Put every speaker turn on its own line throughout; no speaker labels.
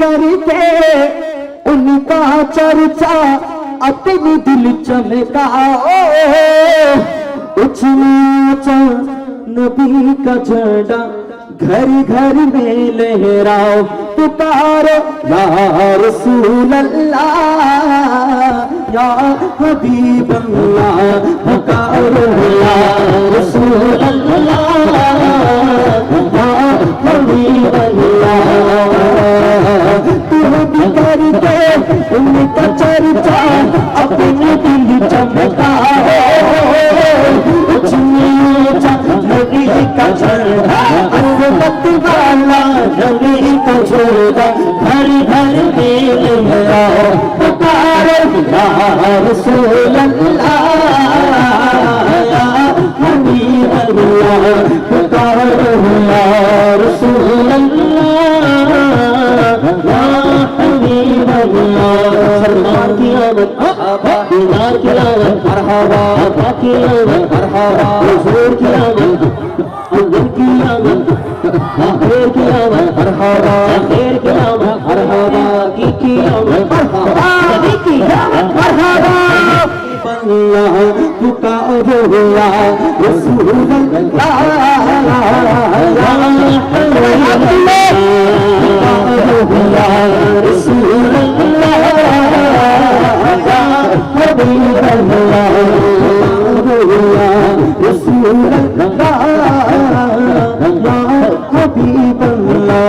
करके उनका चर्चा अपनी दिल चमकाओ, ऊंचा नबी का झंडा घर घर में लहराओ, पुकारो या रसूल अल्लाह या हबीब अल्लाह, पुकारो या रसूल अल्लाह या हबीब अल्लाह। तुम भी करके उनका चर्चा अपने दिल चमकाओ, ऊंचा नबी का झंडा अज़मत वाला नबी का झंडा घर घर में लहराओ, पुकारो या रसूल अल्लाह या हबीब अल्लाह, पुकारो या रसूल अल्लाह या हबीब अल्लाह। सरकार की आमद दीदार की आमद मरहबा, आका की आमद मरहबा, हुजूर की आमद, अव्वल की आमद, आखिर की आमद मरहबा, आखिर की आमद मरहबा, की आमद मरहबा, सभी की आमद मरहबा। अल्लाह पुकारो या रसूल अल्लाह या हबीब अल्लाह, पुकारो या रसूल अल्लाह या हबीब अल्लाह, या रसूल अल्लाह या हबीब अल्लाह।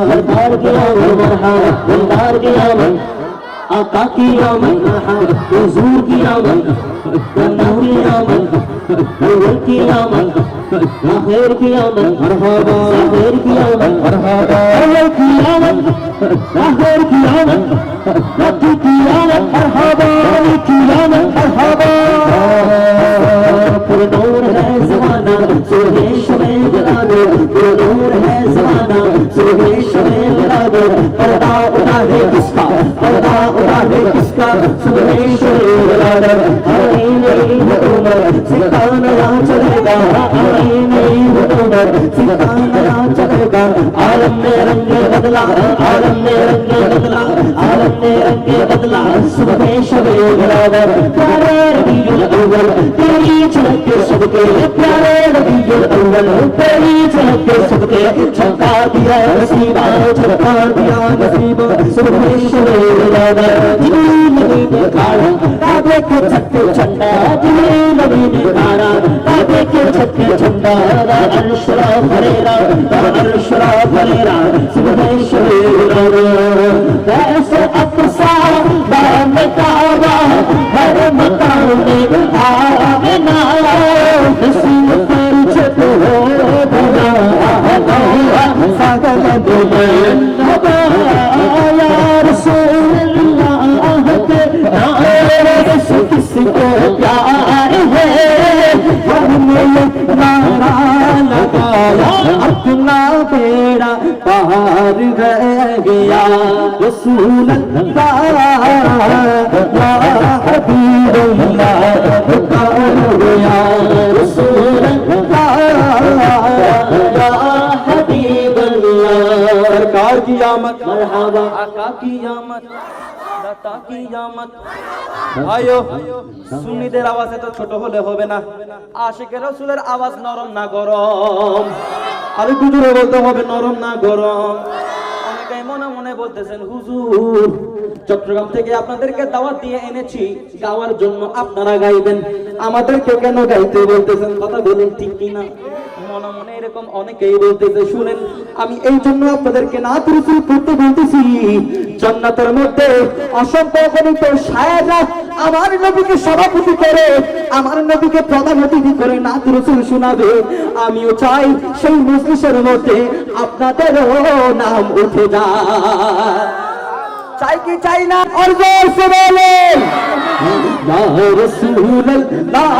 सरकार की आमद मरहबा, सरकार की आमद, आका की आमद, हुजूर की आमद, नबी की आमद, अव्वल की आमद, आखिर की आमद मरहबा, आखिर की आमद मरहबा, अव्वल की आमद, आखिर की आमद, नबी की आमद मरहबा, अली की आमद मरहबा। पुरनूर है ज़माना सुहेश में जला दो, पुरनूर है ज़माना सुहेश में जला दो, पर्दा उठा है किसका, पर्दा उठा है किसका, सुहेश में जला दो। हमारी नई हुकूमत सिखाना चलेगा, हमारी नई हुकूमत सिखाना चलेगा। आलम में रंग बदला, आलम में रंग बदला, आलम में रंग बदला, सुहेश में जला दो। प्यारे रबीउल अव्वल तेरी झलक के सबके, प्यारे रबीउल अव्वल तेरी झलक के सबके, चमका दिया नसीबा, चमका दिया नसीबा, सुहेश में जला दो। जिब्रील नबी ने खाड़ा काबे के छक्के झंडा, जिब्रील नबी ने खाड़ा काबे के छक्के झंडा, अर्शरा भरेरा, अर्शरा भरेरा, सुहेश में जला दो। कैसे अक़सा बाम काबा हर मकाम में आमना, नसीब पर छत हो बना सागल दुल्हन नबा, या रसूल अल्लाह के नारे से किसको प्यार है, हमने नारा लगाया अपना बेड़ा पार रह गया। रसूल अल्लाह या हबीब अल्लाह, पुकारो या रसूल अल्लाह या हबीब अल्लाह। सरकार की आमद मरहबा, आका की आमद, दाता की आमद। ভাইও সুন্নিদের আওয়াজ এত ছোট হলে হবে না, আশিকে রাসূলের আওয়াজ নরম না গরম, আর একটু জোরে বলতে হবে নরম না গরম। অনেকেই মনে মনে বলতেছেন হুজুর চট্টগ্রাম থেকে আপনাদেরকে দাওয়াত দিয়ে এনেছি গাওয়ার জন্য, আপনারা গাইবেন, আমাদেরকে কেন গাইতে বলতেছেন? কথা বলুন ঠিক কিনা? মনে মনে এরকম অনেকেই বলতেছে। শুনেন, আমি এই জন্য আপনাদেরকে নাত রাসূল পড়তে বলতেছি। জান্নাতের মধ্যে অসংখ্য গণিত শায়েররা আমার নবীকে সভাপতি করে, আমার নবীকে প্রধান অতিথি করে নাত রাসূল শোনাবে। আমিও চাই সেই মজলিসের মধ্যে আপনাদেরও নাম উঠে যায়। চাই কি চাই না? और जोर से बोले या रसूल अल्लाह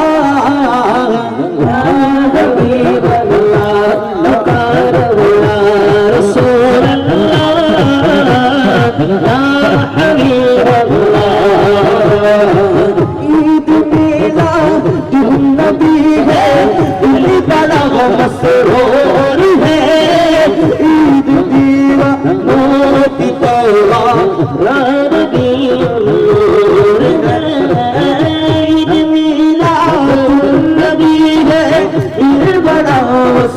या हबीब अल्लाह, पुकारो या रसूल अल्लाह या हबीब अल्लाह। ईद मिलाद नबी है, दिल बड़ा मसरूर है, ईद दीवानों यार नूर है ईद मिलाद नबी है ये बड़ा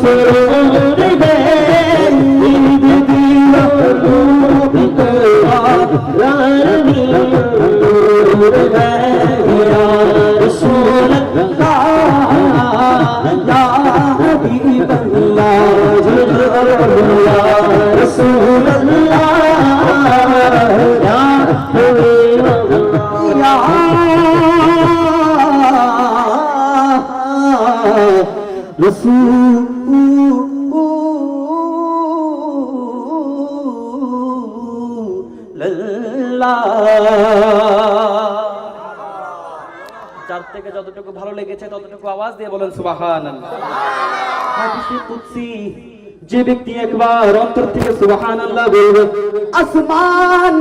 सुरूर है ईद मिलाद यार नूर है या रसूल अल्लाह या हबीब अल्लाह या रसूल अल्लाह या हबीब अल्लाह या रसूल যার থেকে যতটুকু ভালো লেগেছে ততটুকু আওয়াজ দিয়ে বলেন সুবহানাল্লাহ। হাদিসে কুদসি যে ব্যক্তি একবার অন্তর থেকে সুবহানাল্লাহ বলবে আসমান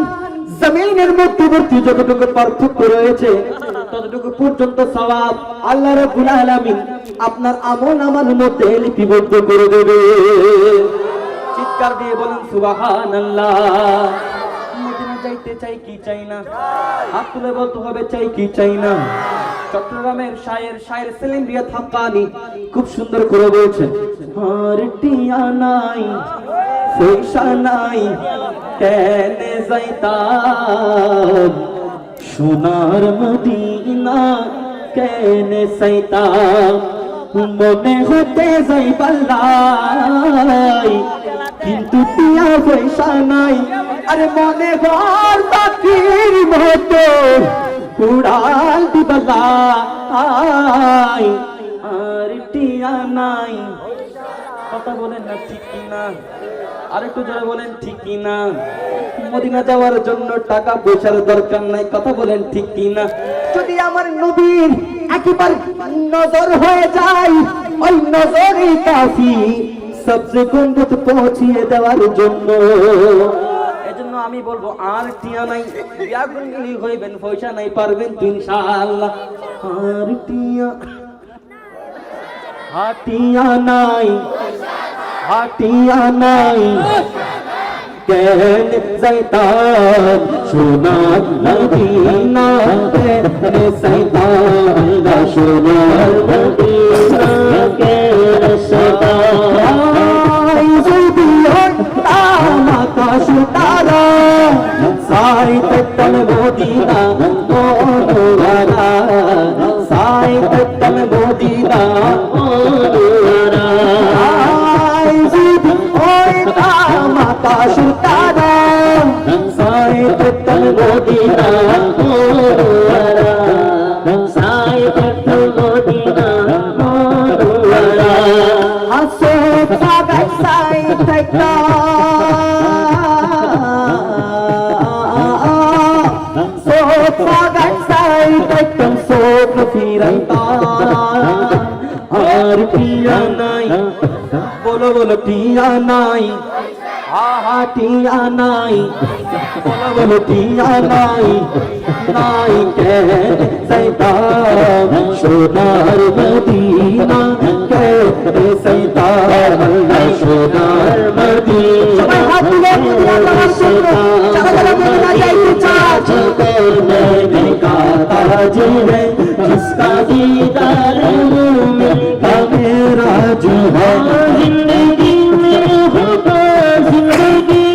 জমিনের মধ্যবর্তী যতটুকু পার্থক্য রয়েছে ততটুকু পর্যন্ত সওয়াব আল্লাহ রাব্বুল আলামিন আপনার আমলনামার মধ্যে লিপিবদ্ধ করে দেবে। চিৎকার দিয়ে বলেন সুবহানাল্লাহ। মদিনা যাইতে চাই কি চাই না, হাত তুলে বলতে হবে চাই কি চাই না। চট্টগ্রামের শায়ের সেলিম রিয়াদ হাক্কানি খুব সুন্দর করে বলছেন আর টিয়া নাই পয়সা নাই কেনে যাইতাম সোনার মদিনা কেনে যাইতাম মনে হতে যাই পাল্লাই কিন্তু টিয়া পয়সা নাই আরে মনে ঘর বাকির মতো উড়াল দিবালাই আর টিয়া নাই। কথা বলেন না ঠিক কিনা, আরেকটু জোরে বলেন ঠিক কিনা। মদিনা যাওয়ার জন্য টাকা পয়সার দরকার নাই, কথা বলেন ঠিক কিনা। যদি আমার নবীর একবার নজর হয়ে যায় ওই নজরই কাফি সবচেয়ে গন্তব্যে পৌঁছিয়ে দেওয়ার জন্য। এজন্য আমি বলবো আর টিয়া নাই বিয়া করলেই হইবেন পয়সা নাই পারবেন তো ইনশাআল্লাহ। আর টিয়া হাটিয়া নাই হাটিয়া নাই কেন যাইতাম সোনার মদিনা কেন যাইতাম সোনার মদিনা কেন যাইতাম যদি হতাম আকাশ তারা সাইতাম মদিনা ওরা সাইতাম মদিনা ওরা যদি হতাম আকাশ তারা সাইতাম মদিনা ওরা সাইতাম মদিনা ওরা আসে পাগাই সাইতাম আর টিয়া নাই বলো বলো টিয়া নাই আহা টিয়া নাই বলো বলো টিয়া নাই নাই কে যাইতাম সোনার মদিনা কে যাইতাম সোনার মদিনা। সবাই হাত তুলে আল্লাহর জন্য যারা যারা মদিনা যাইতে চায় मैंने गाता जी है जिसका दीदार का मेरा जो है जिंदगी में होगा जिंदगी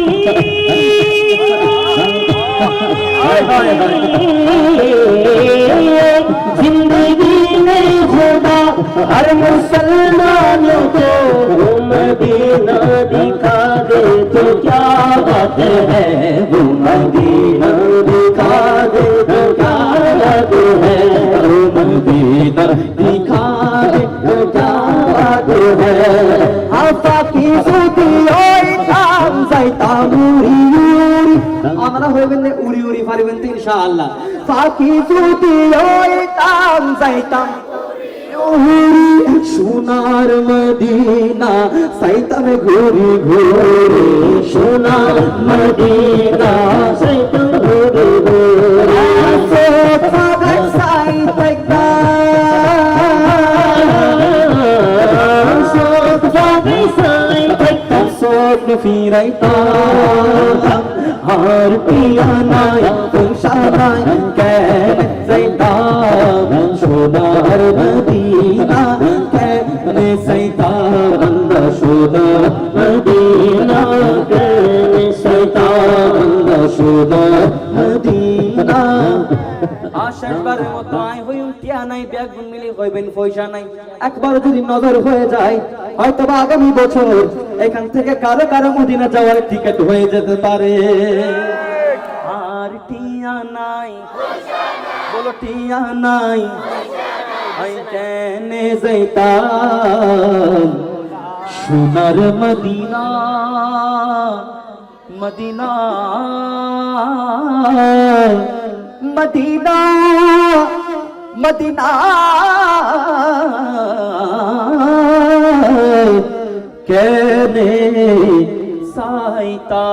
जिंदगी में होगा हर मुसलमानों को मदीना दिखा दे तो क्या बात है वो मदीना दिखा दे तो क्या बात है वो मदीना दिखा दे तो क्या बात है। आफा की सुधी ओए काम जाइता मुरी उरी আমরা হইবেন না উড়ি উড়ি পারিবেন তো ইনশাআল্লাহ। ফাকি সুधी ওए काम যাইতাম সোনার মদিনা সাইতাম ঘুরি ঘুরি সোনার মদিনা সাইতাম ঘুরি ঘুরি সোফাগার সাইতাম সোফাগার সাইতাম স্বপ্ন ফিরাইতাম আর পিয়া নাই পয়সা নাই কেন যাইতাম সোনার মদিনা কেন যাইতাম আল্লাহ সোনার মদিনা কেন যাইতাম আল্লাহ সোনার মদিনা শেষবারের মতো আয় হইম টিয়া নাই ব্যাগ মিলে কইবেন পয়সা নাই একবার যদি নজর হয়ে যায় হয়তো বা আগামী বছর এখান থেকে কারো কারো মদিনা যাওয়ার টিকিট হয়ে যেতে পারে আর টিয়া নাই বলো টিয়া নাই আই কেনে যাইতাম সোনার মদিনা মদিনা মদিনা মদিনা কেনে সাইতা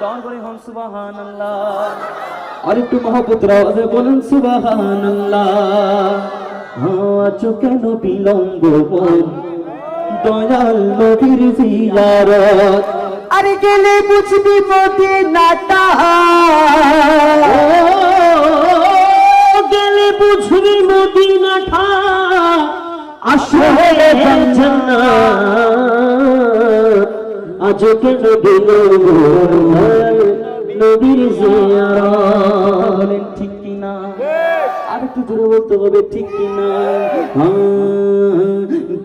দন করে হন সুবহানাল্লাহ আর একটু মহব্বত আওয়াজে বলেন সুবহানাল্লাহ আছো কেন বিলম্ব মন দয়াল নবীর জিয়ারত আরে গেলে বুঝবি মদিনাটা গেলে বুঝবি মদিনাটা আসলে জান্নাত আজ কেন গেল নবীর জিয়ারত ঠিক কিনা আর একটু জোরে বলতে হবে ঠিক কিনা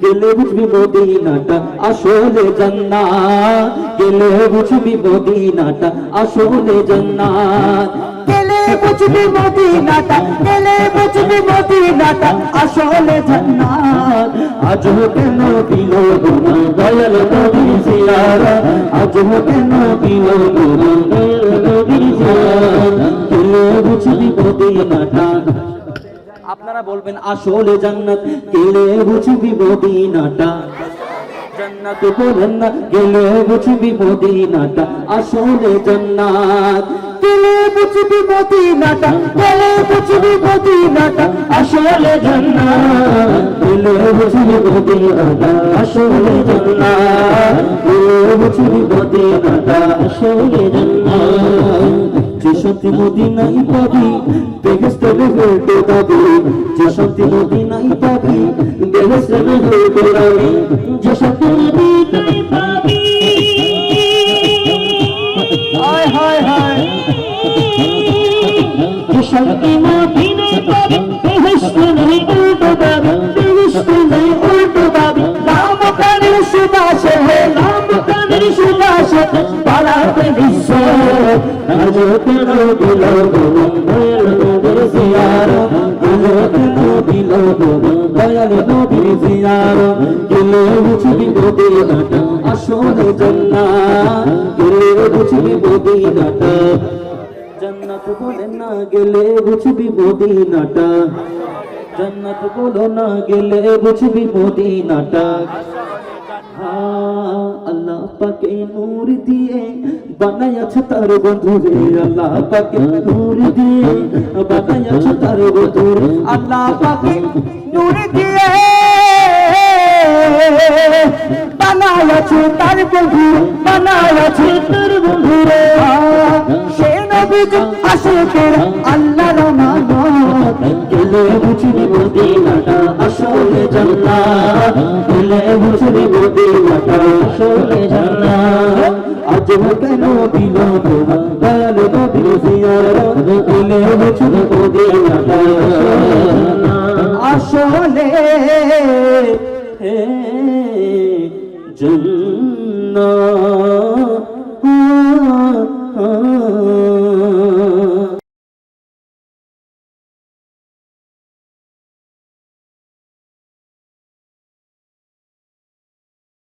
গেলে বুঝবি মদিনাটা আসলে জান্নাত গেলে বুঝবি মদিনাটা আসলে জান্নাত গেলে বুঝবি মদিনাটা গেলে বুঝবি মদিনাটা আসলে জান্নাত আজ কেন দিল না দয়াল নবীর জিয়ারত আজ কেন দিল না দয়াল নবীর জিয়ারত গেলে বুঝবি মদিনাটা আপনারা বলবেন আসলে জান্নাত গেলে বুঝবি মদিনাটা জান্নাত বলেন না গেলে বুঝবি মদিনাটা আসলে জান্নাত গেলে বুঝবি মদিনাটা গেলে বুঝবি মদিনাটা আসলে জান্নাত গেলে বুঝবি মদিনাটা আসলে জান্নাত গেলে বুঝবি মদিনাটা আসলে জান্নাত যে শান্তি মদিনাই পাবি বেহেশতে হতে যাবি যে শান্তি মদিনাই পাবি বেহেশতে হতে যাবি যে শান্তি মদিনাই পাবি হায় হায় হায় যে শান্তি মদিনাই পাবি বেহেশতে হতে যাবি বেহেশতে হতে যাবি নাম কানের সুবাসে হে নাম কানের সুবাসে পালাতে বিশ্ব আজ কেন দিল দয়াল নবীর জিয়ারত আজ কেন দিল দয়াল নবীর জিয়ারত গেলে বুঝবি মদিনাটা আসলে জান্নাত গেলে বুঝবি মদিনাটা জান্নাত বলেন না গেলে বুঝবি মদিনাটা জান্নাত বলো না গেলে বুঝবি মদিনাটা আল্লাহ পাকে নূর দিয়ে বানায়াছে তার বন্ধুরে আল্লাহ পাকে নূর দিয়ে বানায়াছে তার বন্ধুরে আল্লাহ পাকে নূর দিয়ে বানায়াছে তার বন্ধু বানায়াছে তার বন্ধুরে সে নবী আশিকের আল্লাহর আমানত গেলে বুঝবি মদিনাটা আসলে জান্নাত গেলে বুঝবি মদিনাটা আসলে জান্নাত আজ কেন দিল দয়াল নবীর জিয়ারত গেলে বুঝবি মদিনাটা আসলে জান্নাত